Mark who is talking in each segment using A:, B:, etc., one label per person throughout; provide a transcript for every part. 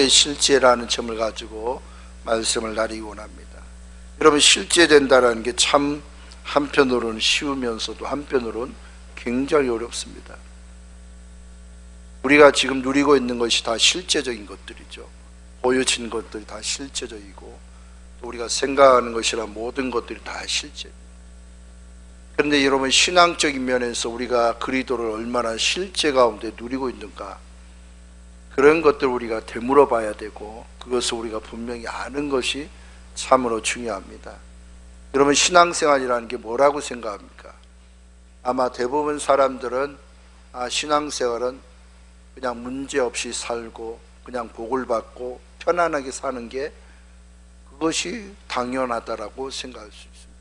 A: 바울의 실제라는 점을 가지고 말씀을 나누기 원합니다. 여러분, 실제된다는 게 참 한편으로는 쉬우면서도 한편으로는 굉장히 어렵습니다. 우리가 지금 누리고 있는 것이 다 실제적인 것들이죠. 보여진 것들이 다 실제적이고, 또 우리가 생각하는 것이나 모든 것들이 다 실제입니다. 그런데 여러분, 신앙적인 면에서 우리가 그리스도를 얼마나 실제 가운데 누리고 있는가, 그런 것들을 우리가 되물어 봐야 되고, 그것을 우리가 분명히 아는 것이 참으로 중요합니다. 여러분, 신앙생활이라는 게 뭐라고 생각합니까? 아마 대부분 사람들은 신앙생활은 그냥 문제없이 살고 그냥 복을 받고 편안하게 사는 게 그것이 당연하다라고 생각할 수 있습니다.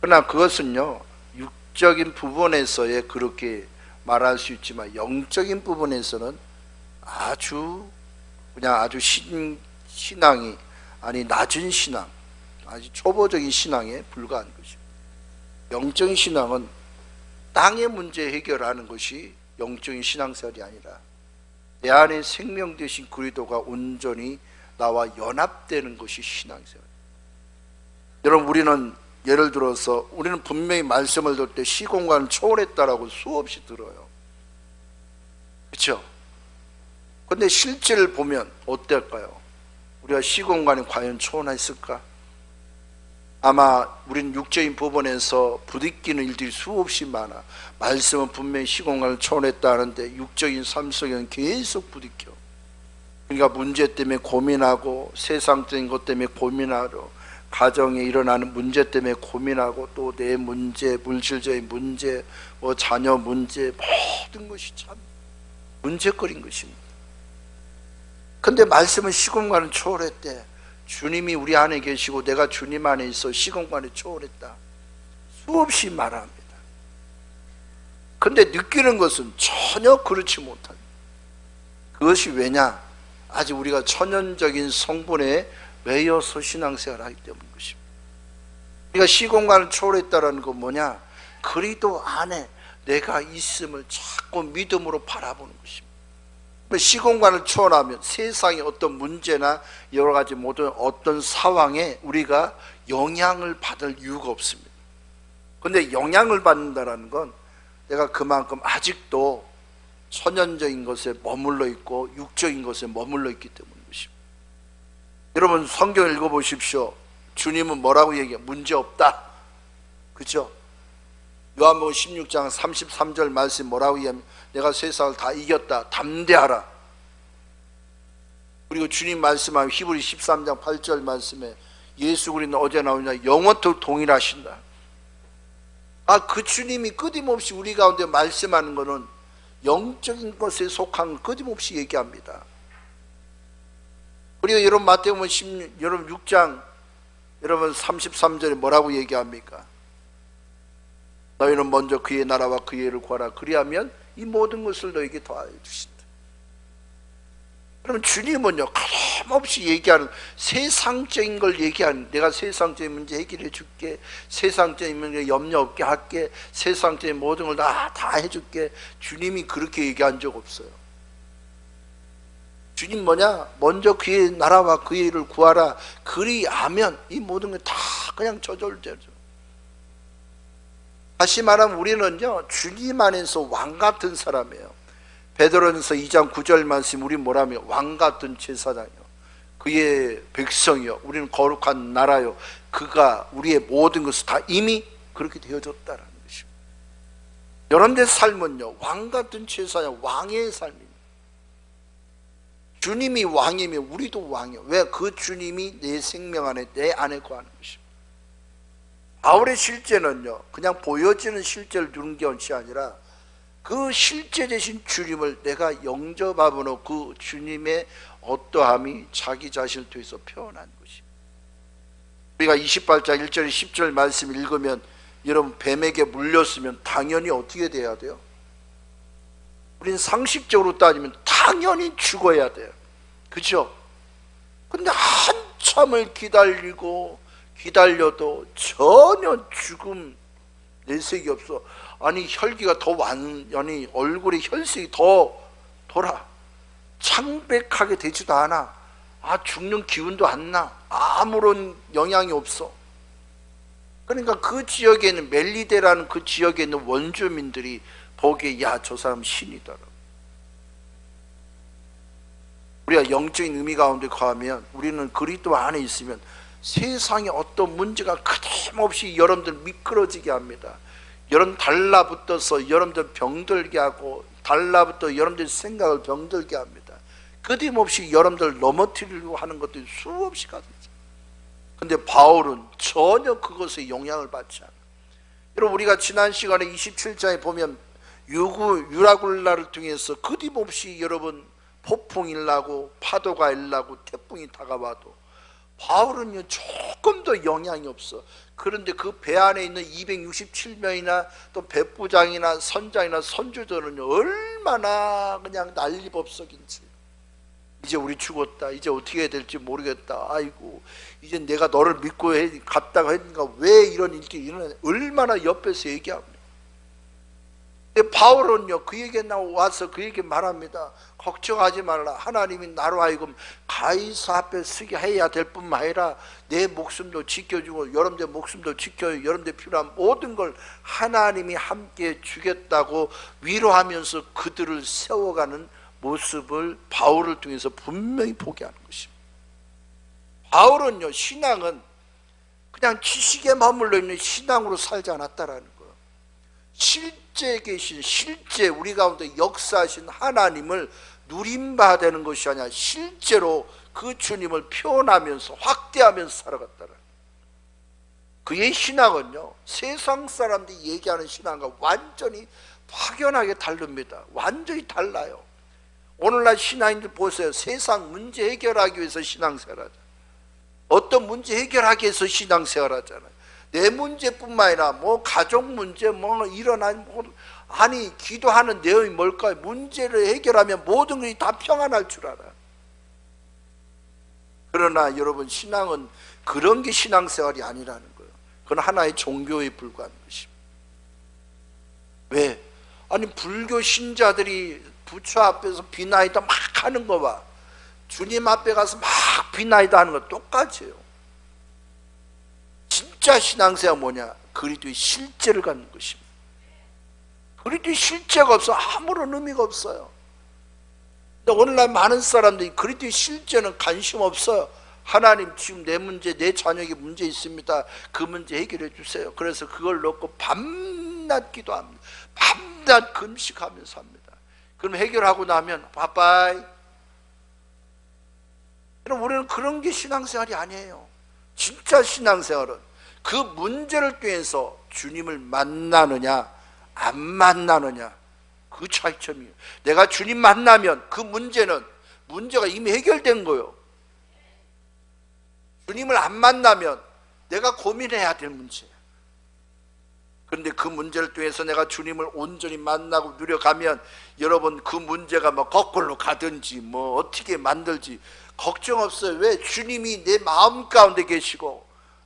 A: 그러나 그것은요, 육적인 부분에서의 그렇게 말할 수 있지만 영적인 부분에서는 아주 신앙이 낮은 신앙, 아주 초보적인 신앙에 불과한 것입니다. 영적인 신앙은 땅의 문제 해결하는 것이 영적인 신앙생활이 아니라 내 안에 생명 되신 그리스도가 온전히 나와 연합되는 것이 신앙생활입니다. 여러분, 우리는 예를 들어서 우리는 분명히 말씀을 들을 때 시공간을 초월했다라고 수없이 들어요. 그렇죠? 그런데 실제를 보면 어떨까요? 우리가 시공간이 과연 초월했을까? 아마 우리는 육적인 부분에서 부딪히는 일들이 수없이 많아. 말씀은 분명히 시공간을 초월했다 하는데 육적인 삶 속에는 계속 부딪혀. 그러니까 문제 때문에 고민하고, 세상적인 것 때문에 고민하고, 가정에 일어나는 문제 때문에 고민하고, 또 내 문제, 물질적인 문제, 자녀 문제, 모든 것이 참 문제거리인 것입니다. 근데 말씀은 시공간을 초월했대. 주님이 우리 안에 계시고 내가 주님 안에 있어 시공간을 초월했다. 수없이 말합니다. 근데 느끼는 것은 전혀 그렇지 못합니다. 그것이 왜냐? 아직 우리가 천연적인 성분에 매여서 신앙생활을 하기 때문인 것입니다. 우리가 시공간을 초월했다는 건 뭐냐? 그리스도 안에 내가 있음을 자꾸 믿음으로 바라보는 것입니다. 시공간을 초월하면 세상의 어떤 문제나 여러 가지 모든 어떤 상황에 우리가 영향을 받을 이유가 없습니다. 그런데 영향을 받는다는 건 내가 그만큼 아직도 천연적인 것에 머물러 있고 육적인 것에 머물러 있기 때문인 것입니다. 여러분, 성경 읽어보십시오. 주님은 뭐라고 얘기해요? 문제 없다. 그렇죠? 요한복음 16장 33절 말씀 뭐라고 얘기하면 내가 세상을 다 이겼다. 담대하라. 그리고 주님 말씀하면 히브리 13장 8절 말씀에 예수 그리스도는 어제 나오냐 영원토록 동일하신다. 그 주님이 끊임없이 우리 가운데 말씀하는 것은 영적인 것에 속한 끊임없이 얘기합니다. 그리고 여러분 마태복음 여러분 6장 여러분 33절에 뭐라고 얘기합니까? 너희는 먼저 그의 나라와 그의 의를 구하라. 그리하면 이 모든 것을 너에게 더하여 주신다. 그러면 주님은요, 가감없이 얘기하는 세상적인 걸 얘기하는, 내가 세상적인 문제 해결해 줄게, 세상적인 문제 염려 없게 할게, 세상적인 모든 걸 다 해줄게. 주님이 그렇게 얘기한 적 없어요. 주님 뭐냐? 먼저 그의 나라와 그의 의를 구하라. 그리하면 이 모든 게 다 그냥 저절되죠. 다시 말하면 우리는요, 주님 안에서 왕 같은 사람이에요. 베드로전서 2장 9절 말씀, 우리 뭐라며? 왕 같은 제사장이요, 그의 백성이요, 우리는 거룩한 나라요, 그가 우리의 모든 것을 다 이미 그렇게 되어줬다라는 것입니다. 여러분의 삶은요, 왕 같은 제사장, 왕의 삶입니다. 주님이 왕이면 우리도 왕이요. 왜? 그 주님이 내 생명 안에, 내 안에 거하는 것입니다. 바울의 실제는요, 그냥 보여지는 실제를 누른 것이 아니라 그 실제 되신 주님을 내가 영접하므로 그 주님의 어떠함이 자기 자신을 통해서 표현한 것입니다. 우리가 28장 1절 10절 말씀 읽으면 여러분, 뱀에게 물렸으면 당연히 어떻게 돼야 돼요? 우리는 상식적으로 따지면 당연히 죽어야 돼요. 그렇죠? 근데 한참을 기다려도 전혀 죽음 내색이 없어. 아니 혈기가 더 아니 얼굴에 혈색이 더 돌아. 창백하게 되지도 않아. 죽는 기운도 안 나. 아무런 영향이 없어. 그러니까 그 지역에 있는 멜리데라는 그 지역에 있는 원주민들이 보기에 저 사람 신이더라. 우리가 영적인 의미 가운데 가면 우리는 그리스도 안에 있으면 세상에 어떤 문제가 끊임없이 여러분들 미끄러지게 합니다. 여러분 달라붙어서 여러분들 병들게 하고, 달라붙어 여러분들 생각을 병들게 합니다. 끊임없이 여러분들 넘어뜨리려고 하는 것들이 수없이 가득. 근데 바울은 전혀 그것에 영향을 받지 않아요. 여러분, 우리가 지난 시간에 27장에 보면 유라굴라를 통해서 끊임없이 여러분 폭풍이 일나고 파도가 일나고 태풍이 다가와도 바울은요 조금 더 영향이 없어. 그런데 그 배 안에 있는 267명이나 또 백부장이나 선장이나 선주들은 얼마나 그냥 난리법석인지, 이제 우리 죽었다, 이제 어떻게 해야 될지 모르겠다, 아이고 이제 내가 너를 믿고 갔다가 했는가, 왜 이런 일이 일어나냐, 얼마나 옆에서 얘기합니다. 근데 바울은요 그에게 와서 그에게 말합니다. 걱정하지 말라. 하나님이 나로 하여금 가이사 앞에 서게 해야 될 뿐만 아니라 내 목숨도 지켜주고 여러분들 목숨도 지켜요. 여러분들 필요한 모든 걸 하나님이 함께 주겠다고 위로하면서 그들을 세워가는 모습을 바울을 통해서 분명히 보게 하는 것입니다. 바울은요 신앙은 그냥 지식에 머물러 있는 신앙으로 살지 않았다라는 거예요. 실제 계신, 실제 우리 가운데 역사하신 하나님을 누림받아야 되는 것이 아니라 실제로 그 주님을 표현하면서 확대하면서 살아갔다는 거예요. 그의 신앙은요 세상 사람들이 얘기하는 신앙과 완전히 확연하게 다릅니다. 완전히 달라요. 오늘날 신앙인들 보세요. 세상 문제 해결하기 위해서 신앙생활하잖아요. 어떤 문제 해결하기 위해서 신앙생활하잖아요. 내 문제뿐만 아니라 뭐 가족 문제 아니 기도하는 내용이 뭘까요? 문제를 해결하면 모든 것이 다 평안할 줄 알아. 그러나 여러분 신앙은 그런 게 신앙생활이 아니라는 거예요. 그건 하나의 종교에 불과한 것입니다. 왜? 아니 불교 신자들이 부처 앞에서 비나이다 막 하는 거 봐. 주님 앞에 가서 막 비나이다 하는 거 똑같아요. 진짜 신앙생활 뭐냐? 그리스도의 실제를 갖는 것입니다. 그리스도의 실제가 없어 아무런 의미가 없어요. 근데 오늘날 많은 사람들이 그리스도의 실제는 관심 없어요. 하나님 지금 내 문제, 내 자녀에게 문제 있습니다. 그 문제 해결해 주세요. 그래서 그걸 놓고 밤낮 기도합니다. 밤낮 금식하면서 합니다. 그럼 해결하고 나면 바이바이. 우리는 그런 게 신앙생활이 아니에요. 진짜 신앙생활은 그 문제를 통해서 주님을 만나느냐 안 만나느냐, 그 차이점이에요. 내가 주님 만나면 그 문제가 이미 해결된 거예요. 주님을 안 만나면 내가 고민해야 될 문제야. 그런데 그 문제를 통해서 내가 주님을 온전히 만나고 누려가면 여러분 그 문제가 뭐 거꾸로 가든지 뭐 어떻게 만들지 걱정 없어요. 왜? 주님이 내 마음 가운데 계시고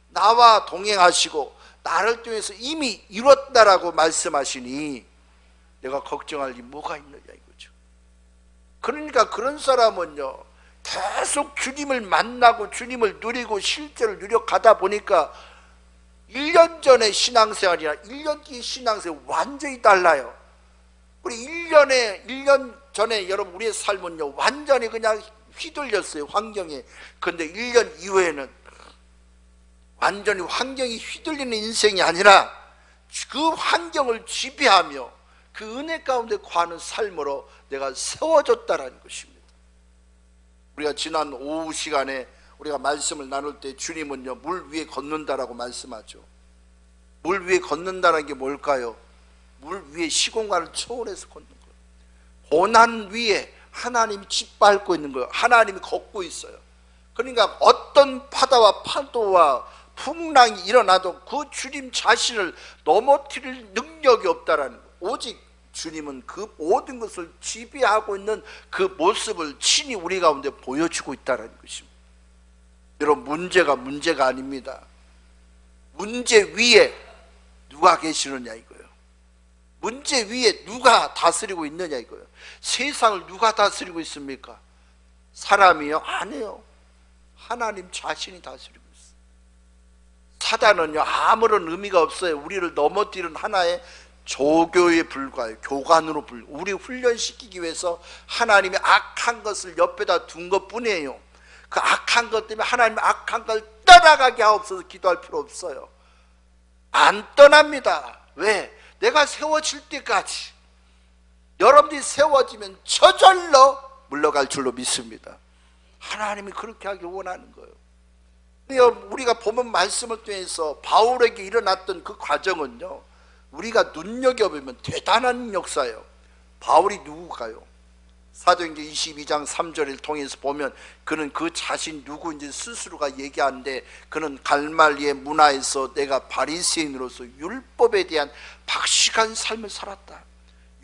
A: 나와 동행하시고 나를 통해서 이미 이뤘다라고 말씀하시니 내가 걱정할 일이 뭐가 있느냐 이거죠. 그러니까 그런 사람은요 계속 주님을 만나고 주님을 누리고 실제로 누려가다 보니까 1년 전의 신앙생활이나 1년 뒤의 신앙생활 완전히 달라요. 우리 1년 전에 여러분 우리의 삶은요 완전히 그냥 휘둘렸어요 환경에. 그런데 1년 이후에는 완전히 환경이 휘둘리는 인생이 아니라 그 환경을 지배하며 그 은혜 가운데 거하는 삶으로 내가 세워졌다라는 것입니다. 우리가 지난 오후 시간에 우리가 말씀을 나눌 때 주님은요 물 위에 걷는다라고 말씀하죠. 물 위에 걷는다는 게 뭘까요? 물 위에 시공간을 초월해서 걷는 거예요. 고난 위에 하나님이 짓밟고 있는 거예요. 하나님이 걷고 있어요. 그러니까 어떤 파도와 풍랑이 일어나도 그 주님 자신을 넘어뜨릴 능력이 없다라는 거예요. 오직 주님은 그 모든 것을 지배하고 있는 그 모습을 친히 우리 가운데 보여주고 있다는 것입니다. 여러분 문제가 아닙니다. 문제 위에 누가 계시느냐 이거예요. 문제 위에 누가 다스리고 있느냐 이거예요. 세상을 누가 다스리고 있습니까? 사람이요? 아니에요. 하나님 자신이 다스리고 있어요. 사단은요 아무런 의미가 없어요. 우리를 넘어뜨리는 하나의 조교에 불과해요. 교관으로 우리 훈련시키기 위해서 하나님의 악한 것을 옆에다 둔 것뿐이에요. 그 악한 것 때문에 하나님의 악한 걸 떠나가게 하옵소서 기도할 필요 없어요. 안 떠납니다. 왜? 내가 세워질 때까지. 여러분들이 세워지면 저절로 물러갈 줄로 믿습니다. 하나님이 그렇게 하길 원하는 거예요. 우리가 보면 말씀을 통해서 바울에게 일어났던 그 과정은요 우리가 눈여겨보면 대단한 역사예요. 바울이 누구가요? 사도행전 22장 3절을 통해서 보면 그는 그 자신 누구인지 스스로가 얘기하는데 그는 갈말리의 문화에서 내가 바리새인으로서 율법에 대한 박식한 삶을 살았다.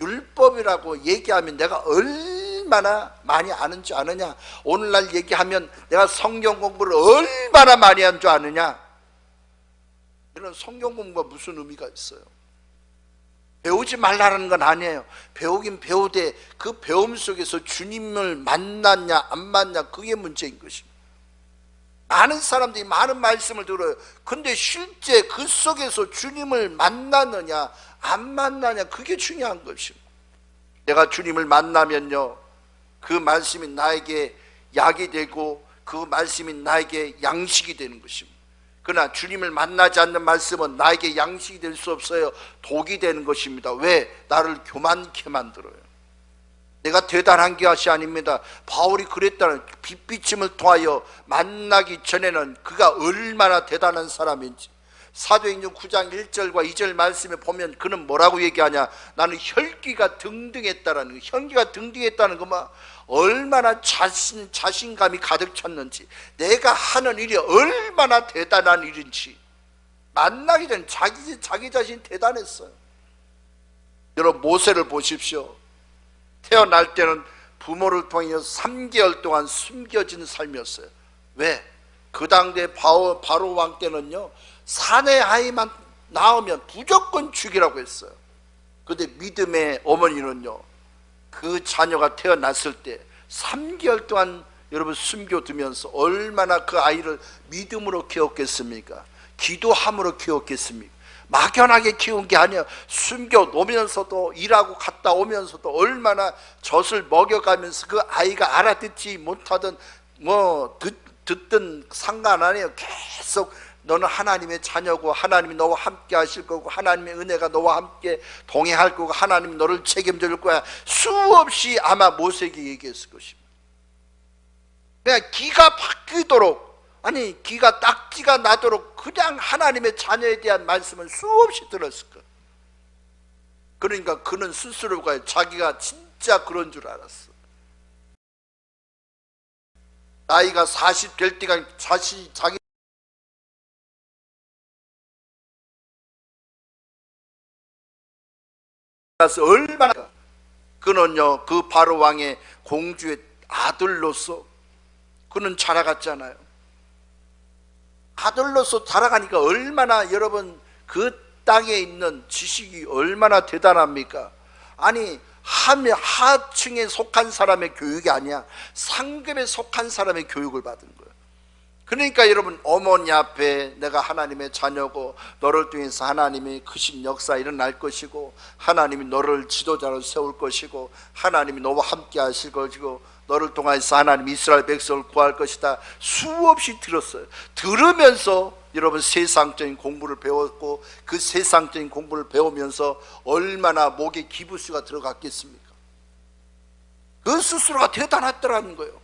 A: 율법이라고 얘기하면 내가 얼마나 많이 아는 줄 아느냐. 오늘날 얘기하면 내가 성경 공부를 얼마나 많이 한 줄 아느냐. 이런 성경 공부가 무슨 의미가 있어요? 배우지 말라는 건 아니에요. 배우긴 배우되 그 배움 속에서 주님을 만났냐 안 만났냐 그게 문제인 것입니다. 많은 사람들이 많은 말씀을 들어요. 근데 실제 그 속에서 주님을 만났느냐 안 만나냐 그게 중요한 것입니다. 내가 주님을 만나면요 그 말씀이 나에게 약이 되고 그 말씀이 나에게 양식이 되는 것입니다. 그러나 주님을 만나지 않는 말씀은 나에게 양식이 될 수 없어요. 독이 되는 것입니다. 왜? 나를 교만케 만들어요. 내가 대단한 것이 아닙니다. 바울이 그랬다는 빚비침을 통하여 만나기 전에는 그가 얼마나 대단한 사람인지. 사도행전 9장 1절과 2절 말씀에 보면 그는 뭐라고 얘기하냐. 나는 혈기가 등등했다라는 거. 혈기가 등등했다는 것만 얼마나 자신감이 가득 찼는지, 내가 하는 일이 얼마나 대단한 일인지 만나기 전 자기 자신 대단했어요. 여러분 모세를 보십시오. 태어날 때는 부모를 통해 3개월 동안 숨겨진 삶이었어요. 왜? 그 당대 바로 왕 때는요 사내 아이만 낳으면 무조건 죽이라고 했어요. 그런데 믿음의 어머니는요 그 자녀가 태어났을 때 3개월 동안 여러분 숨겨두면서 얼마나 그 아이를 믿음으로 키웠겠습니까? 기도함으로 키웠겠습니까? 막연하게 키운 게 아니에요. 숨겨놓으면서도 일하고 갔다 오면서도 얼마나 젖을 먹여가면서 그 아이가 알아듣지 못하던 듣든 상관 안 해요. 계속 너는 하나님의 자녀고 하나님이 너와 함께 하실 거고 하나님의 은혜가 너와 함께 동행할 거고 하나님이 너를 책임져 줄 거야. 수없이 아마 모세에게 얘기했을 것입니다. 그냥 기가 바뀌도록, 아니 기가 딱지가 나도록 그냥 하나님의 자녀에 대한 말씀을 수없이 들었을 거예요. 그러니까 그는 스스로가 자기가 진짜 그런 줄 알았어. 나이가 40 될 때가 자기 얼마나 그는요 그 바로 왕의 공주의 아들로서 그는 자라갔잖아요. 아들로서 자라가니까 얼마나 여러분 그 땅에 있는 지식이 얼마나 대단합니까? 아니 하층에 속한 사람의 교육이 아니야. 상급에 속한 사람의 교육을 받은 거예요. 그러니까 여러분 어머니 앞에 내가 하나님의 자녀고 너를 통해서 하나님의 크신 역사 일어날 것이고 하나님이 너를 지도자로 세울 것이고 하나님이 너와 함께 하실 것이고 너를 통해서 하나님 이스라엘 백성을 구할 것이다. 수없이 들었어요. 들으면서 여러분 세상적인 공부를 배웠고 그 세상적인 공부를 배우면서 얼마나 목에 기부수가 들어갔겠습니까? 그 스스로가 대단했더라는 거예요.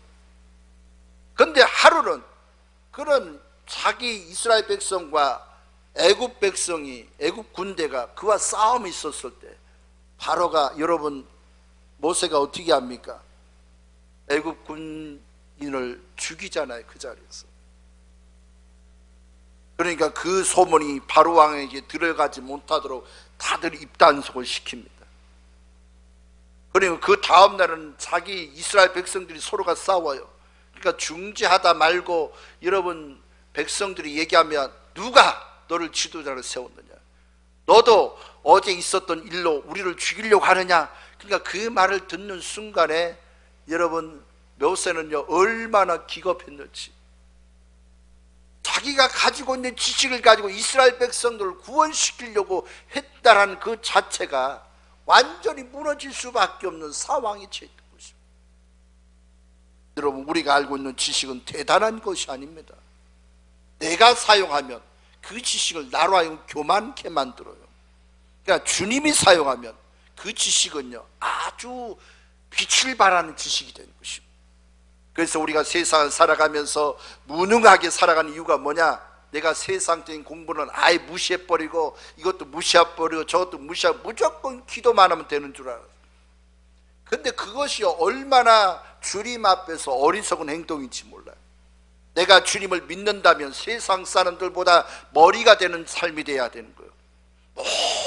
A: 그런데 하루는 그런 자기 이스라엘 백성과 애굽 백성이, 애굽 군대가 그와 싸움이 있었을 때 바로가 여러분 모세가 어떻게 합니까? 애굽 군인을 죽이잖아요. 그 자리에서. 그러니까 그 소문이 바로 왕에게 들어가지 못하도록 다들 입단속을 시킵니다. 그리고 그 다음 날은 자기 이스라엘 백성들이 서로가 싸워요. 그러니까 중지하다 말고 여러분 백성들이 얘기하면 누가 너를 지도자로 세웠느냐? 너도 어제 있었던 일로 우리를 죽이려고 하느냐? 그러니까 그 말을 듣는 순간에 여러분 모세는요 얼마나 기겁했는지, 자기가 가지고 있는 지식을 가지고 이스라엘 백성들을 구원시키려고 했다라는 그 자체가 완전히 무너질 수밖에 없는 상황이 처했던 것입니다. 여러분, 우리가 알고 있는 지식은 대단한 것이 아닙니다. 내가 사용하면 그 지식을 나로 하여금 교만케 만들어요. 그러니까 주님이 사용하면 그 지식은요 아주 빛을 발하는 지식이 되는 것입니다. 그래서 우리가 세상을 살아가면서 무능하게 살아가는 이유가 뭐냐? 내가 세상적인 공부는 아예 무시해버리고 이것도 무시해버리고 저것도 무시하고 무조건 기도만 하면 되는 줄 알아요. 근데 그것이 얼마나 주님 앞에서 어리석은 행동인지 몰라요. 내가 주님을 믿는다면 세상 사람들보다 머리가 되는 삶이 돼야 되는 거예요.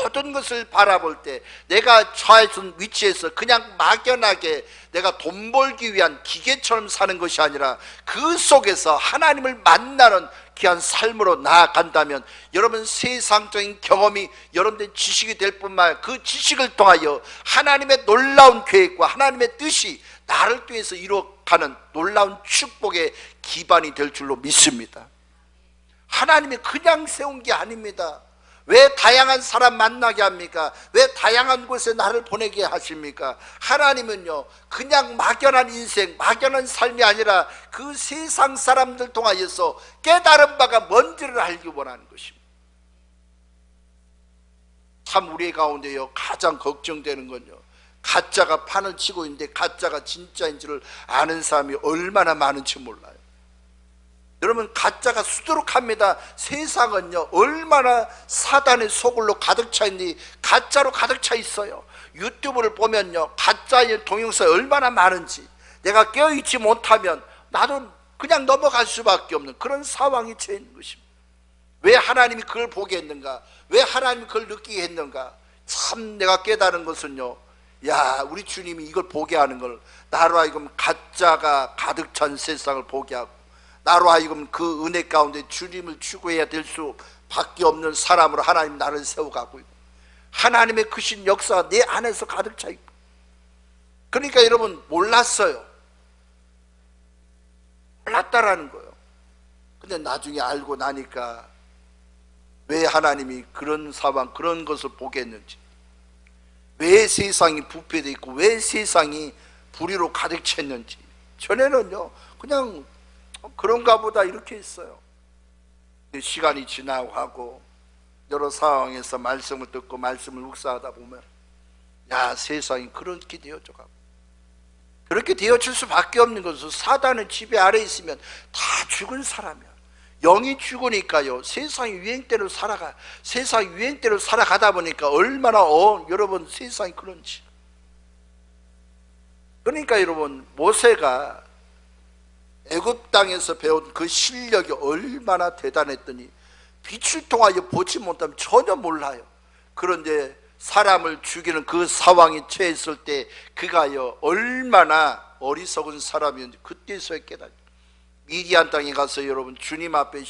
A: 모든 것을 바라볼 때 내가 처해진 위치에서 그냥 막연하게 내가 돈 벌기 위한 기계처럼 사는 것이 아니라 그 속에서 하나님을 만나는 귀한 삶으로 나아간다면 여러분 세상적인 경험이 여러분의 지식이 될 뿐만 아니라 그 지식을 통하여 하나님의 놀라운 계획과 하나님의 뜻이 나를 통해서 이루어가는 놀라운 축복의 기반이 될 줄로 믿습니다. 하나님이 그냥 세운 게 아닙니다. 왜 다양한 사람 만나게 합니까? 왜 다양한 곳에 나를 보내게 하십니까? 하나님은요 그냥 막연한 인생, 막연한 삶이 아니라 그 세상 사람들 통하여서 깨달은 바가 뭔지를 알기 원하는 것입니다. 참 우리 가운데요 가장 걱정되는 건요, 가짜가 판을 치고 있는데 가짜가 진짜인지를 아는 사람이 얼마나 많은지 몰라요. 여러분, 가짜가 수두룩합니다. 세상은요 얼마나 사단의 소굴로 가득 차 있니, 가짜로 가득 차 있어요. 유튜브를 보면요 가짜의 동영상이 얼마나 많은지, 내가 깨어있지 못하면 나도 그냥 넘어갈 수밖에 없는 그런 상황이 처해 있는 것입니다. 왜 하나님이 그걸 보게 했는가? 왜 하나님이 그걸 느끼게 했는가? 참 내가 깨달은 것은요, 야, 우리 주님이 이걸 보게 하는 걸 나로 하여금 가짜가 가득 찬 세상을 보게 하고, 나로 하여금 그 은혜 가운데 주님을 추구해야 될 수밖에 없는 사람으로 하나님 나를 세워가고 있고, 하나님의 크신 역사가 내 안에서 가득 차 있고, 그러니까 여러분 몰랐어요. 몰랐다라는 거예요. 근데 나중에 알고 나니까 왜 하나님이 그런 상황, 그런 것을 보게 했는지, 왜 세상이 부패되어 있고 왜 세상이 불의로 가득 찼는지. 전에는요 그냥 그런가 보다 이렇게 했어요. 시간이 지나고 하고 여러 상황에서 말씀을 듣고 말씀을 묵상하다 보면 야, 세상이 그렇게 되어져가고, 그렇게 되어질 수밖에 없는 것은 사단의 지배 아래 있으면 다 죽은 사람이야. 영이 죽으니까요 세상 유행대로 세상 유행대로 살아가다 보니까 얼마나 여러분 세상이 그런지. 그러니까 여러분 모세가 애굽 땅에서 배운 그 실력이 얼마나 대단했더니 빛을 통하여 보지 못하면 전혀 몰라요. 그런데 사람을 죽이는 그 상황에 처했을 때 그가요 얼마나 어리석은 사람이었는지 그때서야 깨달아요. 미디안 땅에 가서 여러분 주님 앞에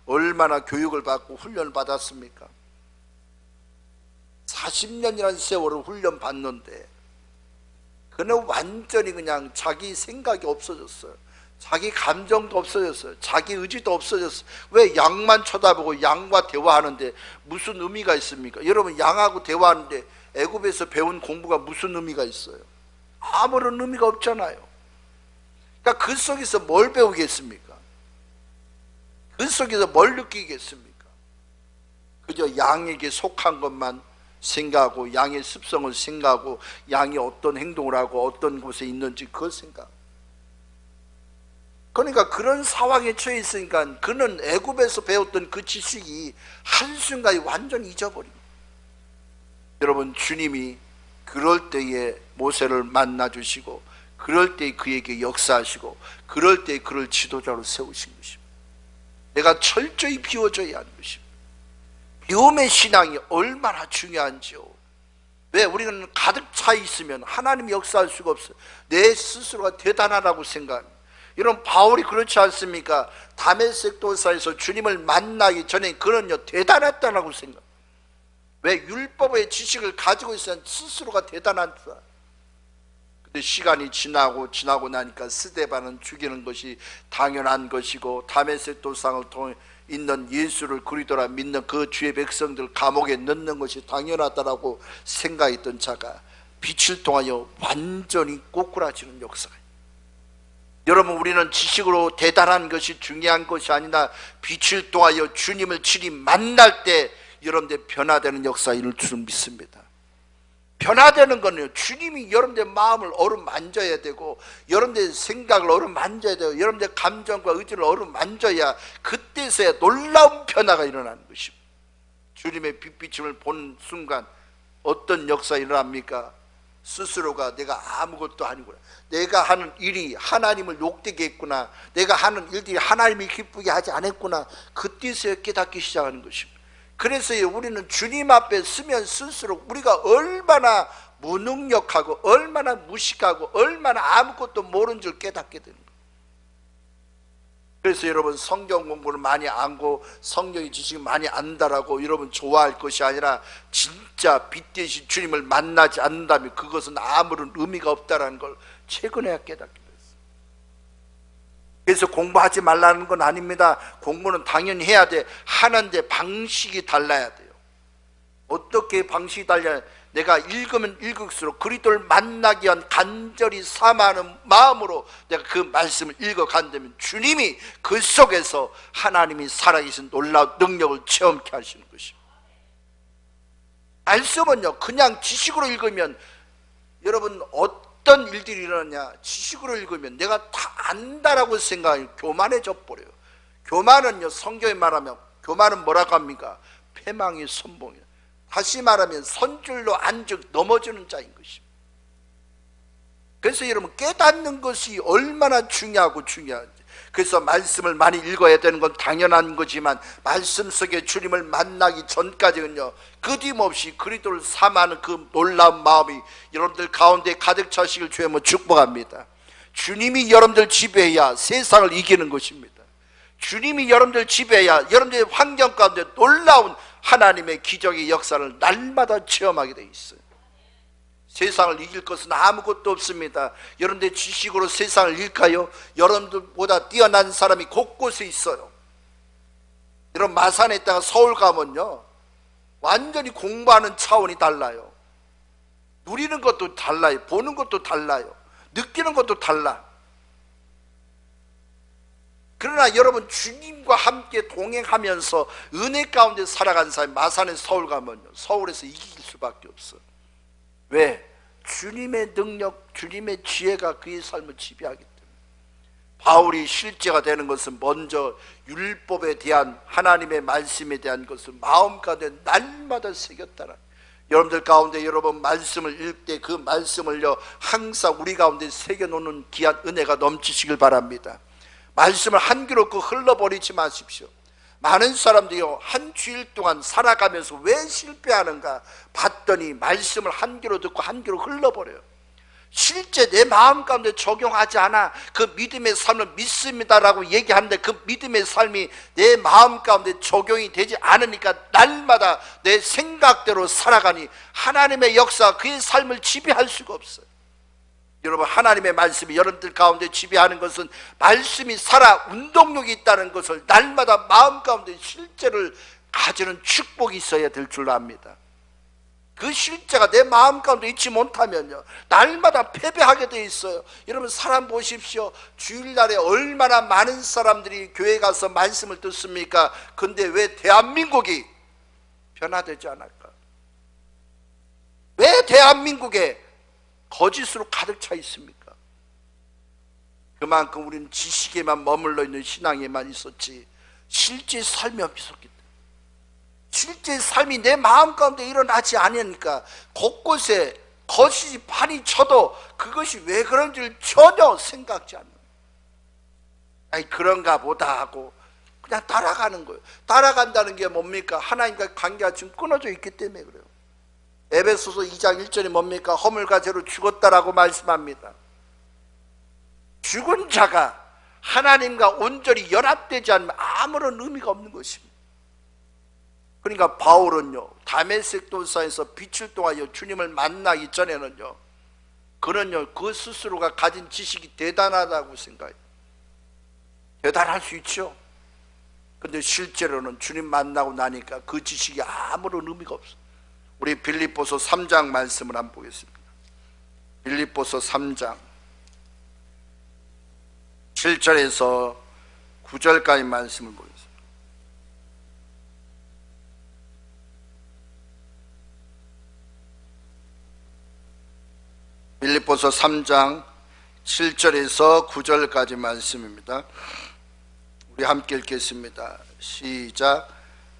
A: 얼마나 교육을 받고 훈련을 받았습니까? 40년이라는 세월을 훈련 받는데 그는 완전히 그냥 자기 생각이 없어졌어요. 자기 감정도 없어졌어요. 자기 의지도 없어졌어요. 왜 양만 쳐다보고 양과 대화하는데 무슨 의미가 있습니까? 여러분 양하고 대화하는데 애굽에서 배운 공부가 무슨 의미가 있어요? 아무런 의미가 없잖아요. 그러니까 그 속에서 뭘 배우겠습니까? 그 속에서 뭘 느끼겠습니까? 그저 양에게 속한 것만 생각하고 양의 습성을 생각하고 양이 어떤 행동을 하고 어떤 곳에 있는지 그걸 생각. 그러니까 그런 상황에 처해 있으니까 그는 애굽에서 배웠던 그 지식이 한순간에 완전히 잊어버립니다. 여러분 주님이 그럴 때에 모세를 만나주시고 그럴 때 그에게 역사하시고 그럴 때 그를 지도자로 세우신 것입니다. 내가 철저히 비워져야 하는 것입니다. 비움의 신앙이 얼마나 중요한지요. 왜 우리는 가득 차 있으면 하나님이 역사할 수가 없어요. 내 스스로가 대단하다고 생각합니다. 여러분 바울이 그렇지 않습니까? 다메섹 도사에서 주님을 만나기 전에 그는요 대단했다라고 생각. 왜? 율법의 지식을 가지고 있으면 스스로가 대단한 자. 근데 시간이 지나고 나니까 스데반은 죽이는 것이 당연한 것이고, 다메섹 도상을 통해 있는 예수를 그리스도라 믿는 그 주의 백성들 감옥에 넣는 것이 당연하다라고 생각했던 자가 빛을 통하여 완전히 꼬꾸라지는 역사가 있어요. 여러분, 우리는 지식으로 대단한 것이 중요한 것이 아니라 빛을 통하여 주님을 친히 만날 때 여러분들 변화되는 역사가 이룰 줄 믿습니다. 변화되는 거는요, 주님이 여러분들 마음을 어루만져야 되고, 여러분들 생각을 어루만져야 되고, 여러분들 감정과 의지를 어루만져야 그때서야 놀라운 변화가 일어나는 것입니다. 주님의 빛비침을 본 순간 어떤 역사가 일어납니까? 스스로가 내가 아무것도 아니구나, 내가 하는 일이 하나님을 욕되게 했구나, 내가 하는 일들이 하나님이 기쁘게 하지 않았구나, 그때서야 깨닫기 시작하는 것입니다. 그래서 우리는 주님 앞에 서면 쓸수록 우리가 얼마나 무능력하고 얼마나 무식하고 얼마나 아무것도 모르는 줄 깨닫게 되는 거예요. 그래서 여러분, 성경 공부를 많이 안고 성경의 지식을 많이 안다라고 여러분 좋아할 것이 아니라, 진짜 빛 대신 주님을 만나지 않는다면 그것은 아무런 의미가 없다라는 걸 최근에 깨닫게 됐어요. 그래서 공부하지 말라는 건 아닙니다. 공부는 당연히 해야 돼. 하는데 방식이 달라야 돼요. 어떻게 방식이 달라야 돼? 내가 읽으면 읽을수록 그리스도를 만나기 위한 간절히 사모하는 마음으로 내가 그 말씀을 읽어간다면 주님이 그 속에서 하나님이 살아계신 놀라운 능력을 체험케 하시는 것입니다. 말씀은요, 그냥 지식으로 읽으면 여러분 어떤 일들이 일어나냐, 지식으로 읽으면 내가 다 안다라고 생각하면 교만해져 버려요. 교만은요, 성경에 말하면 교만은 뭐라고 합니까? 패망의 선봉이에요. 다시 말하면 선줄로 앉아 넘어지는 자인 것입니다. 그래서 여러분, 깨닫는 것이 얼마나 중요하고 중요한지. 그래서 말씀을 많이 읽어야 되는 건 당연한 거지만, 말씀 속에 주님을 만나기 전까지는요, 끊임없이 그리스도를 사모하는 그 놀라운 마음이 여러분들 가운데 가득 차시길 주님으로 축복합니다. 주님이 여러분들 지배해야 세상을 이기는 것입니다. 주님이 여러분들 지배해야 여러분들의 환경 가운데 놀라운 하나님의 기적의 역사를 날마다 체험하게 돼 있어요. 세상을 이길 것은 아무것도 없습니다. 여러분들 지식으로 세상을 이길까요? 여러분들보다 뛰어난 사람이 곳곳에 있어요. 여러분, 마산에 있다가 서울 가면요, 완전히 공부하는 차원이 달라요. 누리는 것도 달라요. 보는 것도 달라요. 느끼는 것도 달라. 그러나 여러분, 주님과 함께 동행하면서 은혜 가운데 살아간 사람이 마산에 서울 가면요, 서울에서 이길 수밖에 없어요. 왜? 주님의 능력, 주님의 지혜가 그의 삶을 지배하기 때문에. 바울이 실제가 되는 것은 먼저 율법에 대한, 하나님의 말씀에 대한 것을 마음 가운데 날마다 새겼다라. 여러분들 가운데 여러분 말씀을 읽을 때 그 말씀을요, 항상 우리 가운데 새겨놓는 귀한 은혜가 넘치시길 바랍니다. 말씀을 한 귀로 흘러버리지 마십시오. 많은 사람들이요, 한 주일 동안 살아가면서 왜 실패하는가 봤더니 말씀을 한 귀로 듣고 한 귀로 흘러버려요. 실제 내 마음 가운데 적용하지 않아. 그 믿음의 삶을 믿습니다라고 얘기하는데 그 믿음의 삶이 내 마음 가운데 적용이 되지 않으니까 날마다 내 생각대로 살아가니 하나님의 역사, 그의 삶을 지배할 수가 없어요. 여러분, 하나님의 말씀이 여러분들 가운데 지배하는 것은 말씀이 살아 운동력이 있다는 것을 날마다 마음 가운데 실제를 가지는 축복이 있어야 될 줄 압니다. 그 실제가 내 마음 가운데 있지 못하면요, 날마다 패배하게 돼 있어요. 여러분, 사람 보십시오. 주일날에 얼마나 많은 사람들이 교회 가서 말씀을 듣습니까? 근데 왜 대한민국이 변화되지 않을까? 왜 대한민국에 거짓으로 가득 차 있습니까? 그만큼 우리는 지식에만 머물러 있는 신앙에만 있었지 실제 삶이 없었기 때문에. 실제 삶이 내 마음 가운데 일어나지 않으니까 곳곳에 거짓이 판이 쳐도 그것이 왜 그런지를 전혀 생각지 않는 거예요. 아니, 그런가 보다 하고 그냥 따라가는 거예요. 따라간다는 게 뭡니까? 하나님과 관계가 지금 끊어져 있기 때문에 그래요. 에베소서 2장 1절이 뭡니까? 허물과 죄로 죽었다라고 말씀합니다. 죽은 자가 하나님과 온전히 연합되지 않으면 아무런 의미가 없는 것입니다. 그러니까 바울은요, 다메섹 도상에서 빛을 통하여 주님을 만나기 전에는요, 그는요 그 스스로가 가진 지식이 대단하다고 생각해요. 대단할 수 있죠. 근데 실제로는 주님 만나고 나니까 그 지식이 아무런 의미가 없어. 우리 빌립보서 3장 말씀을 한번 보겠습니다. 빌립보서 3장 7절에서 9절까지 말씀을 보겠습니다. 빌립보서 3장 7절에서 9절까지 말씀입니다. 우리 함께 읽겠습니다. 시작.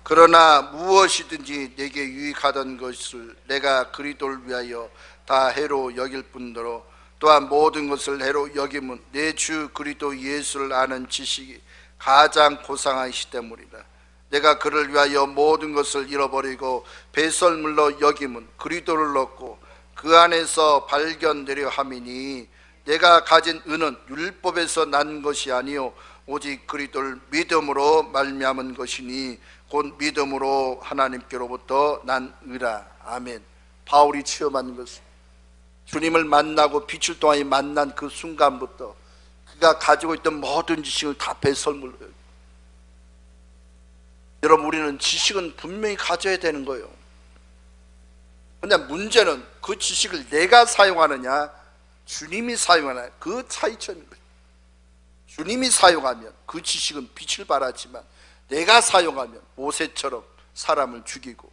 A: 그러나 무엇이든지 내게 유익하던 것을 내가 그리스도를 위하여 다 해로 여길 뿐더러 또한 모든 것을 해로 여김은 내 주 그리스도 예수를 아는 지식이 가장 고상하시기 때문이다. 내가 그를 위하여 모든 것을 잃어버리고 배설물로 여김은 그리스도를 얻고 그 안에서 발견되려 함이니 내가 가진 은은 율법에서 난 것이 아니요 오직 그리스도를 믿음으로 말미암은 것이니 곧 믿음으로 하나님께로부터 난 의라. 아멘. 바울이 체험한 것은 주님을 만나고 빛을 통하여 만난 그 순간부터 그가 가지고 있던 모든 지식을 다 배설물로 여겨요. 여러분, 우리는 지식은 분명히 가져야 되는 거예요. 근데 문제는 그 지식을 내가 사용하느냐 주님이 사용하느냐, 그 차이점인 거예요. 주님이 사용하면 그 지식은 빛을 발하지만 내가 사용하면 모세처럼 사람을 죽이고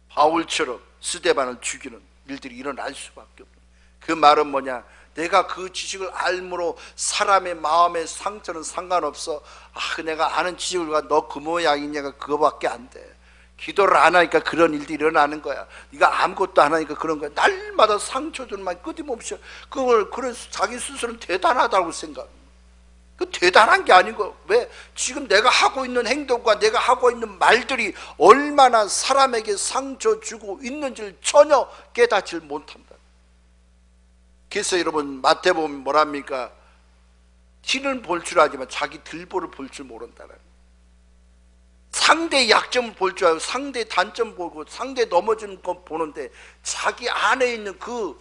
A: 바울처럼 스데반을 죽이는 일들이 일어날 수밖에 없는. 그 말은 뭐냐, 내가 그 지식을 알므로 사람의 마음의 상처는 상관없어. 내가 아는 지식을 가 너 그 모양이냐가 그거밖에 안 돼. 기도를 안 하니까 그런 일들이 일어나는 거야. 네가 아무것도 안 하니까 그런 거야. 날마다 상처 주는 말 끊임없이. 그걸 그래서 자기 스스로는 대단하다고 생각합니다. 그 대단한 게 아니고, 왜? 지금 내가 하고 있는 행동과 내가 하고 있는 말들이 얼마나 사람에게 상처 주고 있는지를 전혀 깨닫지 못한다. 그래서 여러분, 마태복음 뭐랍니까? 티는 볼 줄 알지만 자기 들보를 볼 줄 모른다는. 상대의 약점을 볼 줄 알고 상대의 단점 보고 상대 넘어지는 거 보는데 자기 안에 있는 그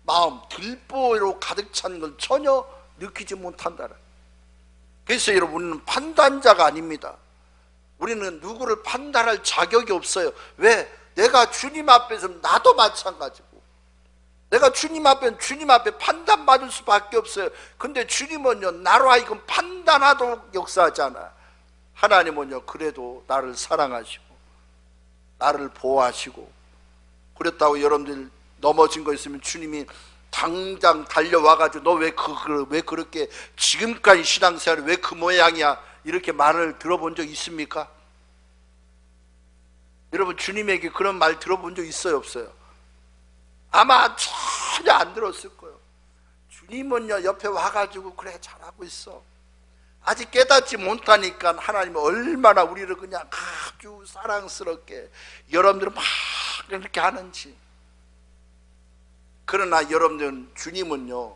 A: 마음, 들보로 가득 찬 걸 전혀 느끼지 못한다는. 그래서 여러분, 우리는 판단자가 아닙니다. 우리는 누구를 판단할 자격이 없어요. 왜? 내가 주님 앞에서 나도 마찬가지고, 내가 주님 앞에 판단받을 수밖에 없어요. 근데 주님은요, 나로 하여금 판단하도록 역사하잖아. 하나님은요, 그래도 나를 사랑하시고 나를 보호하시고, 그렇다고 여러분들 넘어진 거 있으면 주님이 당장 달려와가지고 너 왜 그렇게 지금까지 신앙생활이 왜 그 모양이야, 이렇게 말을 들어본 적 있습니까? 여러분, 주님에게 그런 말 들어본 적 있어요, 없어요? 아마 전혀 안 들었을 거예요. 주님은요, 옆에 와가지고 그래 잘하고 있어. 아직 깨닫지 못하니까 하나님은 얼마나 우리를 그냥 아주 사랑스럽게 여러분들은 막 이렇게 하는지. 그러나 여러분들은 주님은요,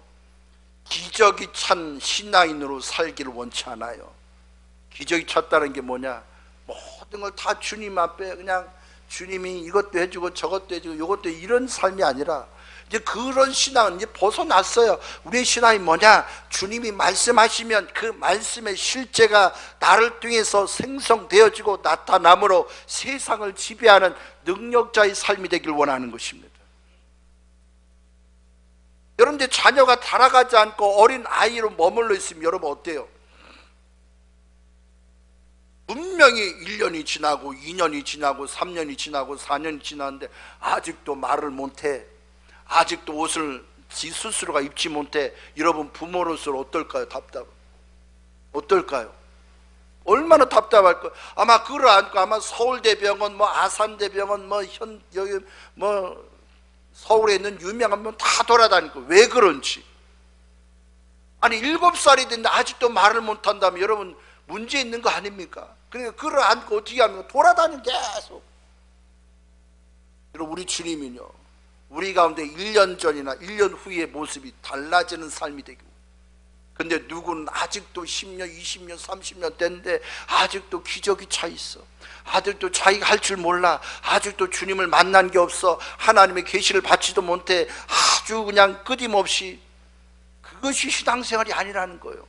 A: 기적이 찬 신앙인으로 살기를 원치 않아요. 기적이 찼다는 게 뭐냐, 모든 걸 다 주님 앞에 그냥 주님이 이것도 해주고 저것도 해주고 이것도, 이런 삶이 아니라 이제 그런 신앙은 이제 벗어났어요. 우리의 신앙이 뭐냐, 주님이 말씀하시면 그 말씀의 실제가 나를 통해서 생성되어지고 나타남으로 세상을 지배하는 능력자의 삶이 되길 원하는 것입니다. 여러분들 자녀가 자라가지 않고 어린 아이로 머물러 있으면 여러분 어때요? 분명히 1년이 지나고 2년이 지나고 3년이 지나고 4년이 지났는데 아직도 말을 못해, 아직도 옷을 지 스스로가 입지 못해. 여러분, 부모로서 어떨까요? 어떨까요? 얼마나 답답할까요? 아마 그걸 안고 아마 서울대병원, 아산대병원, 여기 서울에 있는 유명한 분 다 돌아다니고. 왜 그런지. 아니 7살이 됐는데 아직도 말을 못한다면 여러분 문제 있는 거 아닙니까? 그러니까 그걸 안고 어떻게 합니까? 돌아다니는 계속. 여러분, 우리 주님은요, 우리 가운데 1년 전이나 1년 후의 모습이 달라지는 삶이 되고, 근데 누구는 아직도 10년, 20년, 30년 됐는데 아직도 기저귀 차 있어. 아직도 자기가 할 줄 몰라. 아직도 주님을 만난 게 없어. 하나님의 계시를 받지도 못해. 아주 그냥 끊임없이. 그것이 신앙생활이 아니라는 거예요.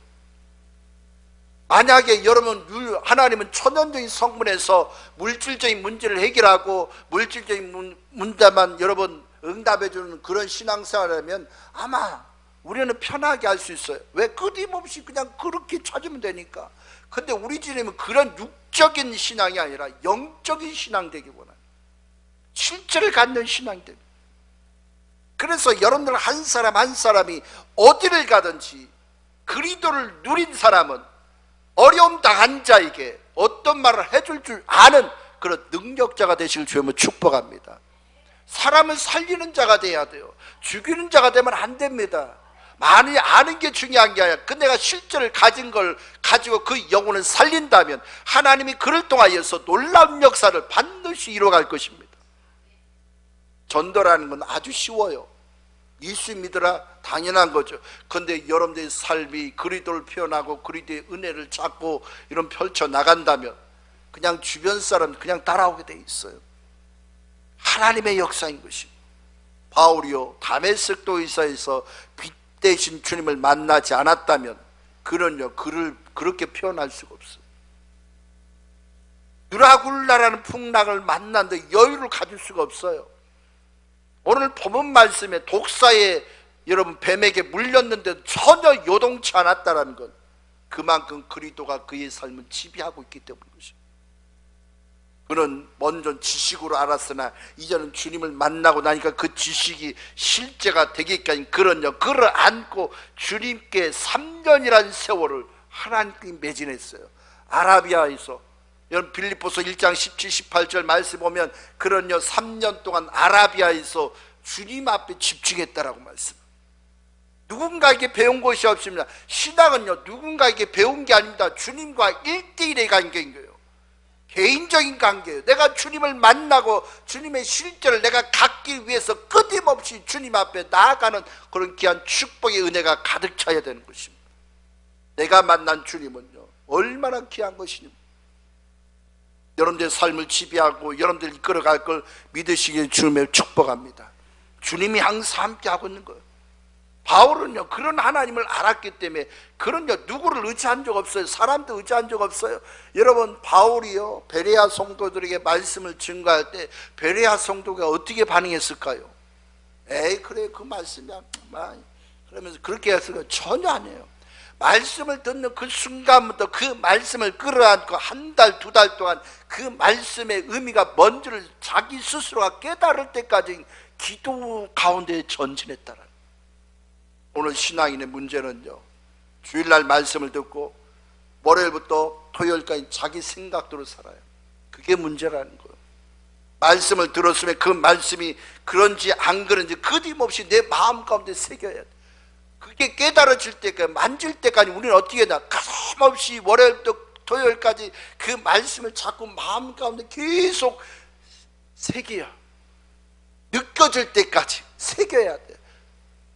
A: 만약에 여러분, 하나님은 천연적인 성분에서 물질적인 문제를 해결하고 물질적인 문제만 여러분 응답해 주는 그런 신앙생활이라면 아마 우리는 편하게 할 수 있어요. 왜? 끊임없이 그냥 그렇게 찾으면 되니까. 근데 우리 주님은 그런 육적인 신앙이 아니라 영적인 신앙 되기 원해요. 실제를 갖는 신앙이 됩니다. 그래서 여러분들 한 사람 한 사람이 어디를 가든지 그리스도를 누린 사람은 어려움 당한 자에게 어떤 말을 해줄 줄 아는 그런 능력자가 되시길 주님은 축복합니다. 사람을 살리는 자가 돼야 돼요. 죽이는 자가 되면 안 됩니다. 많이 아는 게 중요한 게 아니라 내가 실제를 가진 걸 가지고 그 영혼을 살린다면 하나님이 그를 통하여서 놀라운 역사를 반드시 이루어갈 것입니다. 전도라는 건 아주 쉬워요. 예수 믿으라 당연한 거죠. 그런데 여러분들의 삶이 그리스도를 표현하고 그리스도의 은혜를 찾고 이런 펼쳐 나간다면 그냥 주변 사람 그냥 따라오게 돼 있어요. 하나님의 역사인 것입니다. 바울이요 다메섹 도에서 빛 대신 주님을 만나지 않았다면 그는요 그를 그렇게 표현할 수가 없어요. 누라굴라라는 풍랑을 만났는데 여유를 가질 수가 없어요. 오늘 본문 말씀에 독사에 여러분 뱀에게 물렸는데 전혀 요동치 않았다는 건 그만큼 그리스도가 그의 삶을 지배하고 있기 때문인 것입니다. 그는 먼저 지식으로 알았으나 이제는 주님을 만나고 나니까 그 지식이 실제가 되기까지 그를 안고 주님께 3년이라는 세월을 하나님께 매진했어요. 아라비아에서 여러분 빌립보서 1장 17, 18절 말씀 보면 그런요 3년 동안 아라비아에서 주님 앞에 집중했다라고 말씀. 누군가에게 배운 것이 없습니다. 신앙은요 누군가에게 배운 게 아닙니다. 주님과 1대1의 관계인 거예요. 개인적인 관계예요. 내가 주님을 만나고 주님의 실제를 내가 갖기 위해서 끊임없이 주님 앞에 나아가는 그런 귀한 축복의 은혜가 가득 차야 되는 것입니다. 내가 만난 주님은요 얼마나 귀한 것이냐. 여러분들의 삶을 지배하고 여러분들 이끌어갈 걸 믿으시길 주님의 축복합니다. 주님이 항상 함께하고 있는 거예요. 바울은요 그런 하나님을 알았기 때문에 그런요 누구를 의지한 적 없어요. 사람도 의지한 적 없어요. 여러분 바울이요 베레아 성도들에게 말씀을 증거할 때 베레아 성도가 어떻게 반응했을까요? 에이 그래 그 말씀이야 그러면서 그렇게 했을까요? 전혀 아니에요. 말씀을 듣는 그 순간부터 그 말씀을 끌어안고 한 달, 두 달 동안 그 말씀의 의미가 뭔지를 자기 스스로가 깨달을 때까지 기도 가운데 전진했다는. 오늘 신앙인의 문제는요 주일날 말씀을 듣고 월요일부터 토요일까지 자기 생각대로 살아요. 그게 문제라는 거예요. 말씀을 들었으면 그 말씀이 그런지 안 그런지 끊임없이 내 마음 가운데 새겨야 돼. 그게 깨달아질 때까지 만질 때까지 우리는 어떻게 해야 가슴없이 월요일부터 토요일까지 그 말씀을 자꾸 마음 가운데 계속 새겨야 느껴질 때까지 새겨야 돼.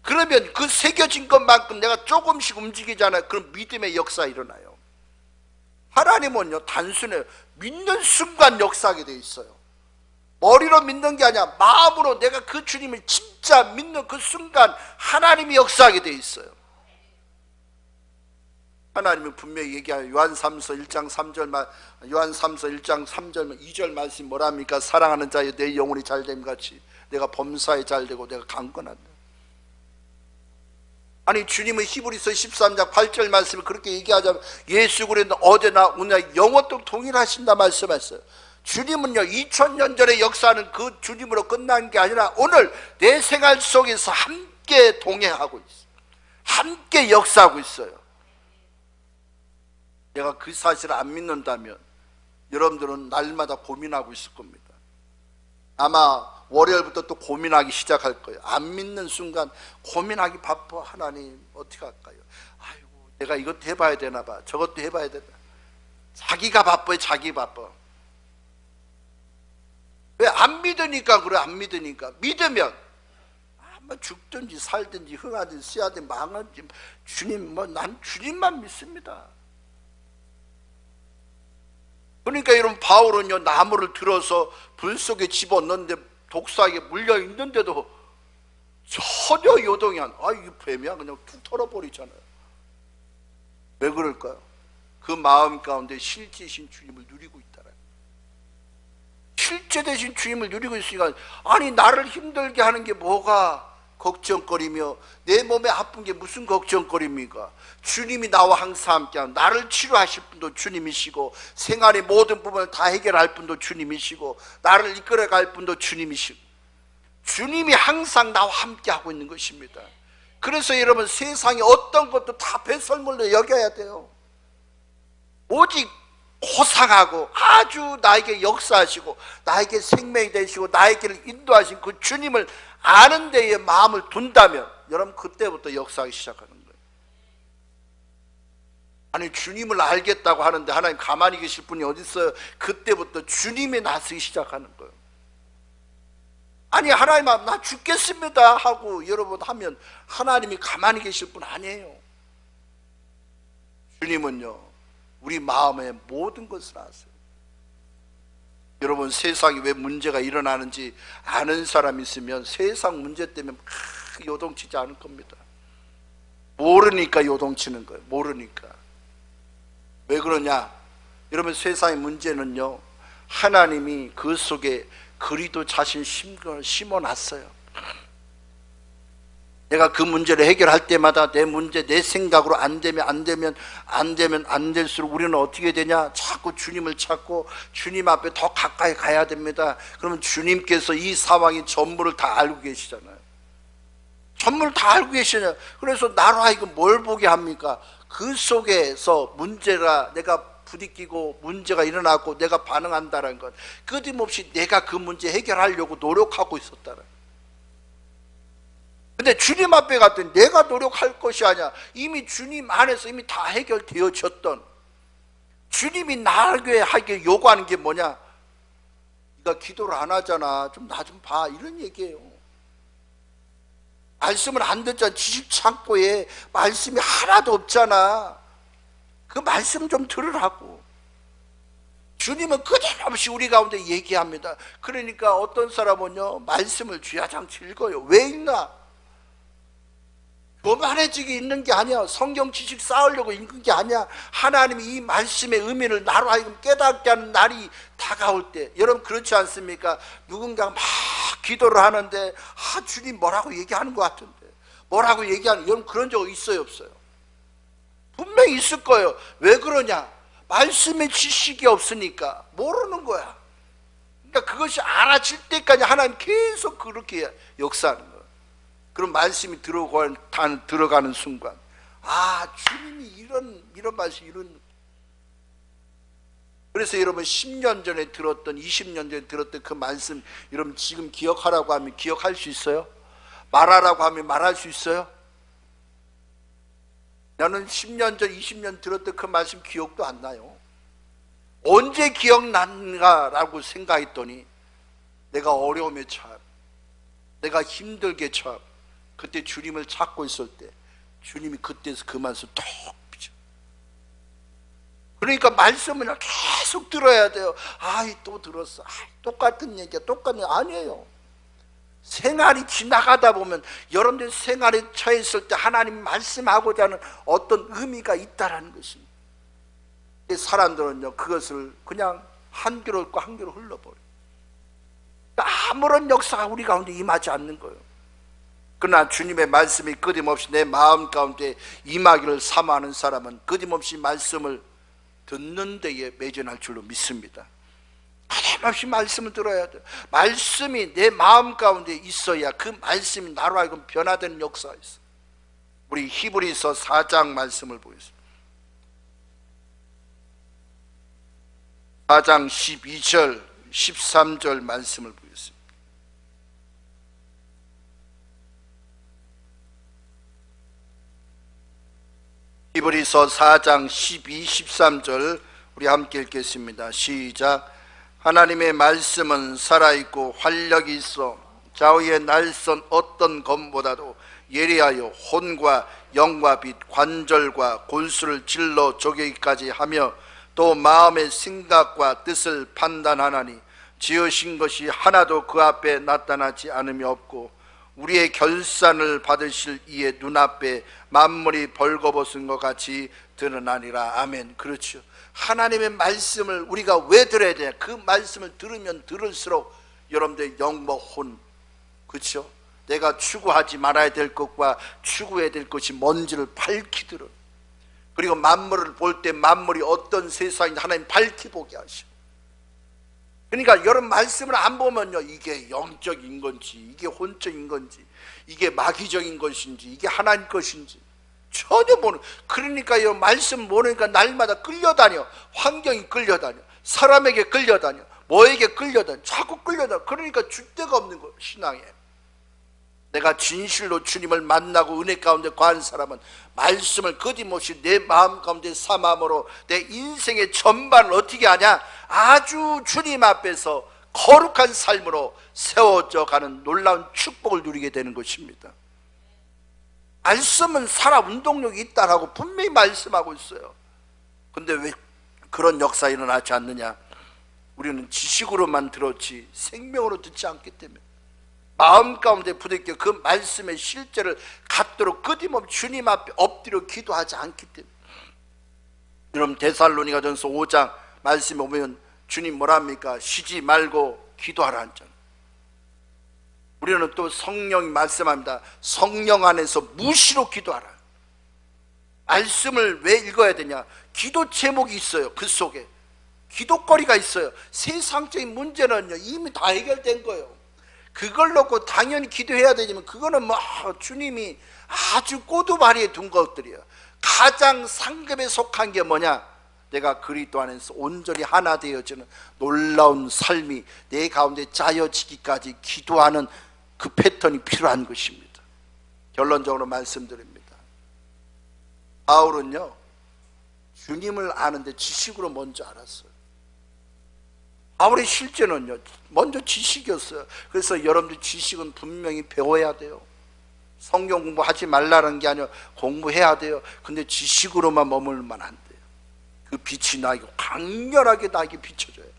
A: 그러면 그 새겨진 것만큼 내가 조금씩 움직이잖아요. 그럼 믿음의 역사 일어나요. 하나님은요 단순히 믿는 순간 역사하게 돼 있어요. 머리로 믿는 게 아니라 마음으로 내가 그 주님을 진짜 믿는 그 순간 하나님이 역사하게 돼 있어요. 하나님은 분명히 얘기하여 요한3서 1장 3절 요한3서 1장 3절 2절 말씀 뭐랍니까? 사랑하는 자여 내 영혼이 잘됨 같이 내가 범사에 잘되고 내가 강건한다. 아니 주님은 히브리서 13장 8절 말씀을 그렇게 얘기하자면 예수 그리스도 어제나 오늘 영원토록 동일하신다 말씀했어요. 주님은요 2000년 전에 역사하는 그 주님으로 끝난 게 아니라 오늘 내 생활 속에서 함께 동행하고 있어요. 함께 역사하고 있어요. 내가 그 사실을 안 믿는다면 여러분들은 날마다 고민하고 있을 겁니다. 아마 월요일부터 또 고민하기 시작할 거예요. 안 믿는 순간 고민하기 바빠. 하나님 어떻게 할까요? 아이고 내가 이것도 해봐야 되나 봐. 저것도 해봐야 되나. 자기가 바빠요. 자기 바빠. 왜? 안 믿으니까 그래. 안 믿으니까. 믿으면 뭐 죽든지 살든지 흥하든지 씨하든지 망하든지 주님, 난 주님만 믿습니다. 그러니까 여러분, 바울은요, 나무를 들어서 불 속에 집어넣는데 독사에게 물려 있는데도 전혀 요동이 안, 이 뱀이야 그냥 툭 털어버리잖아요. 왜 그럴까요? 그 마음 가운데 실제신 주님을 누리고 있다라. 실제 되신 주님을 누리고 있으니까, 아니 나를 힘들게 하는 게 뭐가 걱정거리며 내 몸에 아픈 게 무슨 걱정거리입니까? 주님이 나와 항상 함께하고 나를 치료하실 분도 주님이시고 생활의 모든 부분을 다 해결할 분도 주님이시고 나를 이끌어갈 분도 주님이시고 주님이 항상 나와 함께하고 있는 것입니다. 그래서 여러분, 세상에 어떤 것도 다 배설물로 여겨야 돼요. 오직 호상하고 아주 나에게 역사하시고 나에게 생명이 되시고 나에게를 인도하신 그 주님을 아는 데에 마음을 둔다면 여러분, 그때부터 역사하기 시작하는 거예요. 아니 주님을 알겠다고 하는데 하나님 가만히 계실 분이 어디 있어요? 그때부터 주님이 나서기 시작하는 거예요. 아니 하나님, 나 죽겠습니다 하고 여러분 하면 하나님이 가만히 계실 분 아니에요. 주님은요, 우리 마음의 모든 것을 아세요. 여러분, 세상에 왜 문제가 일어나는지 아는 사람 있으면 세상 문제 때문에 막 요동치지 않을 겁니다. 모르니까 요동치는 거예요. 모르니까. 왜 그러냐? 여러분, 세상의 문제는요, 하나님이 그 속에 그리도 자신 심어놨어요. 내가 그 문제를 해결할 때마다 내 문제, 내 생각으로 안 되면 안 될수록 우리는 어떻게 되냐? 자꾸 주님을 찾고 주님 앞에 더 가까이 가야 됩니다. 그러면 주님께서 이 상황의 전부를 다 알고 계시잖아요. 전부를 다 알고 계시잖아요. 그래서 나로 하여금 뭘 보게 합니까? 그 속에서 문제가 내가 부딪히고 문제가 일어나고 내가 반응한다는 것, 끊임없이 내가 그 문제 해결하려고 노력하고 있었다는 것. 근데 주님 앞에 갔더니 내가 노력할 것이 아니야. 이미 주님 안에서 이미 다 해결되어졌던, 주님이 나에게 하게 요구하는 게 뭐냐? 네가 기도를 안 하잖아, 좀 나 좀 봐, 이런 얘기예요. 말씀을 안 듣잖아. 지식 창고에 말씀이 하나도 없잖아. 그 말씀 좀 들으라고. 주님은 끊임없이 우리 가운데 얘기합니다. 그러니까 어떤 사람은요, 말씀을 주야장치 읽어요. 왜 읽나? 교만해지게 읽는 게 아니야. 성경 지식 쌓으려고 읽는 게 아니야. 하나님이 이 말씀의 의미를 나로 하여금 깨닫게 하는 날이 다가올 때, 여러분 그렇지 않습니까? 누군가 막 기도를 하는데 주님 뭐라고 얘기하는 것 같은데, 뭐라고 얘기하는, 여러분 그런 적 있어요, 없어요? 분명히 있을 거예요. 왜 그러냐? 말씀의 지식이 없으니까 모르는 거야. 그러니까 그것이 알아질 때까지 하나님 계속 그렇게 역사하는 거예요. 그럼 말씀이 들어가는 순간, 주님이 이런 말씀, 그래서 여러분 10년 전에 들었던, 20년 전에 들었던 그 말씀, 여러분 지금 기억하라고 하면 기억할 수 있어요? 말하라고 하면 말할 수 있어요? 나는 10년 전, 20년 들었던 그 말씀 기억도 안 나요. 언제 기억난가라고 생각했더니 내가 어려움에 처한, 내가 힘들게 처한 그때 주님을 찾고 있을 때 주님이 그때서 그 말씀 톡 비춰. 그러니까 말씀을 계속 들어야 돼요. 또 들었어. 똑같은 얘기야. 아니에요. 생활이 지나가다 보면 여러분들 생활에 처했을 때 하나님 말씀하고자 하는 어떤 의미가 있다라는 것입니다. 사람들은요, 그것을 그냥 한 귀로 읽고 한 귀로 흘러버려요. 아무런 역사가 우리 가운데 임하지 않는 거예요. 그러나 주님의 말씀이 끊임없이 내 마음 가운데 임하기를 사모하는 사람은 끊임없이 말씀을 듣는 데에 매진할 줄로 믿습니다. 끊임없이 말씀을 들어야 돼요. 말씀이 내 마음 가운데 있어야 그 말씀이 나로 하여금 변화되는 역사가 있어요. 우리 히브리서 4장 말씀을 보겠습니다. 4장 12절 13절 말씀을 보겠습니다. 히브리서 4장 12, 13절 우리 함께 읽겠습니다. 시작. 하나님의 말씀은 살아있고 활력이 있어 좌우의 날선 어떤 검보다도 예리하여 혼과 영과 빛 관절과 골수를 질러 쪼개기까지 하며 또 마음의 생각과 뜻을 판단하나니 지으신 것이 하나도 그 앞에 나타나지 않음이 없고 우리의 결산을 받으실 이의 눈앞에 만물이 벌거벗은 것 같이 드러나니라. 아멘. 그렇죠. 하나님의 말씀을 우리가 왜 들어야 되냐? 그 말씀을 들으면 들을수록 여러분들의 영과 혼, 그렇죠? 내가 추구하지 말아야 될 것과 추구해야 될 것이 뭔지를 밝히 들어. 그리고 만물을 볼 때 만물이 어떤 세상인지 하나님 밝히 보게 하셔. 그러니까 여러분 말씀을 안 보면요, 이게 영적인 건지 이게 혼적인 건지 이게 마귀적인 것인지 이게 하나님 것인지 전혀 모르는. 그러니까 이 말씀 모르니까 날마다 끌려다녀. 환경이 끌려다녀, 사람에게 끌려다녀, 뭐에게 끌려다녀, 자꾸 끌려다녀. 그러니까 줏대가 없는 거예요. 신앙에 내가 진실로 주님을 만나고 은혜 가운데 거한 사람은 말씀을 거짓없이 내 마음 가운데 삼함으로 내 인생의 전반을 어떻게 하냐? 아주 주님 앞에서 거룩한 삶으로 세워져 가는 놀라운 축복을 누리게 되는 것입니다. 말씀은 살아 운동력이 있다라고 분명히 말씀하고 있어요. 근데 왜 그런 역사 일어나지 않느냐? 우리는 지식으로만 들었지 생명으로 듣지 않기 때문에, 마음 가운데 부딪혀 그 말씀의 실제를 갖도록 끊임없이 주님 앞에 엎드려 기도하지 않기 때문에. 여러분 데살로니가전서 5장 말씀에 보면 주님 뭐랍니까? 쉬지 말고 기도하라 하잖아요. 우리는 또 성령이 말씀합니다. 성령 안에서 무시로 기도하라. 말씀을 왜 읽어야 되냐? 기도 제목이 있어요. 그 속에 기도거리가 있어요. 세상적인 문제는요 이미 다 해결된 거예요. 그걸 놓고 당연히 기도해야 되지만 그거는 뭐 주님이 아주 꼬두발이에 둔 것들이에요. 가장 상급에 속한 게 뭐냐? 내가 그리스도 안에서 온전히 하나 되어지는 놀라운 삶이 내 가운데 짜여지기까지 기도하는 그 패턴이 필요한 것입니다. 결론적으로 말씀드립니다. 바울은요 주님을 아는데 지식으로 먼저 알았어요. 바울의 실제는요 먼저 지식이었어요. 그래서 여러분들 지식은 분명히 배워야 돼요. 성경 공부하지 말라는 게 아니라 공부해야 돼요. 근데 지식으로만 머물면 안 돼요. 그 빛이 나에게 강렬하게 나에게 비춰져야 돼요.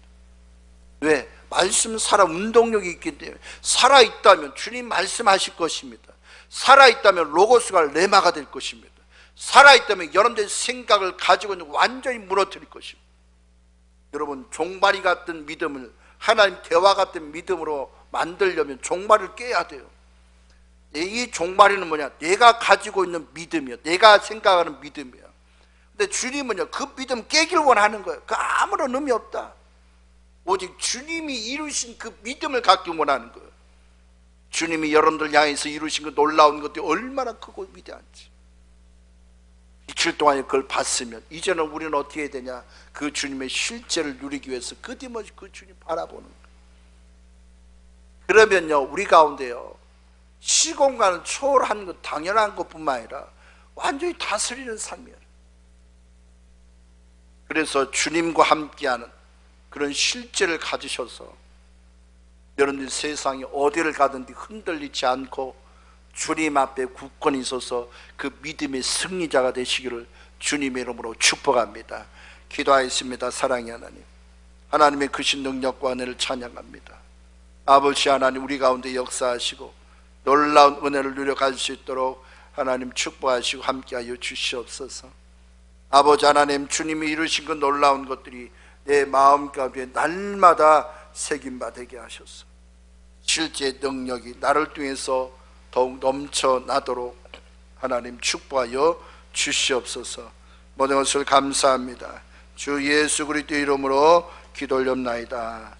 A: 왜? 말씀 살아 운동력이 있기 때문에. 살아있다면 주님 말씀하실 것입니다. 살아있다면 로고스가 레마가 될 것입니다. 살아있다면 여러분들의 생각을 가지고 있는 완전히 무너뜨릴 것입니다. 여러분 종말이 같은 믿음을 하나님 대화 같은 믿음으로 만들려면 종말을 깨야 돼요. 이 종말이는 뭐냐? 내가 가지고 있는 믿음이요, 내가 생각하는 믿음이요. 근데 주님은요 그 믿음 깨길 원하는 거예요. 그 아무런 의미 없다. 오직 주님이 이루신 그 믿음을 갖기 원하는 거예요. 주님이 여러분들 향해서 이루신 그 놀라운 것들이 얼마나 크고 위대한지 이틀 동안에 그걸 봤으면 이제는 우리는 어떻게 해야 되냐? 그 주님의 실제를 누리기 위해서 끊임없이 그 주님 바라보는 거예요. 그러면요 우리 가운데요 시공간을 초월한 것 당연한 것뿐만 아니라 완전히 다스리는 삶이에요. 그래서 주님과 함께하는 그런 실제를 가지셔서 여러분들 세상에 어디를 가든지 흔들리지 않고 주님 앞에 굳건히 서서 그 믿음의 승리자가 되시기를 주님의 이름으로 축복합니다. 기도하겠습니다. 사랑의 하나님, 하나님의 크신 능력과 은혜를 찬양합니다. 아버지 하나님, 우리 가운데 역사하시고 놀라운 은혜를 누려갈 수 있도록 하나님 축복하시고 함께하여 주시옵소서. 아버지 하나님, 주님이 이루신 그 놀라운 것들이 내 마음 가운데 날마다 새김받게 하셔서 실제 능력이 나를 통해서 더욱 넘쳐나도록 하나님 축복하여 주시옵소서. 모든 것을 감사합니다. 주 예수 그리스도 이름으로 기도 올렵나이다.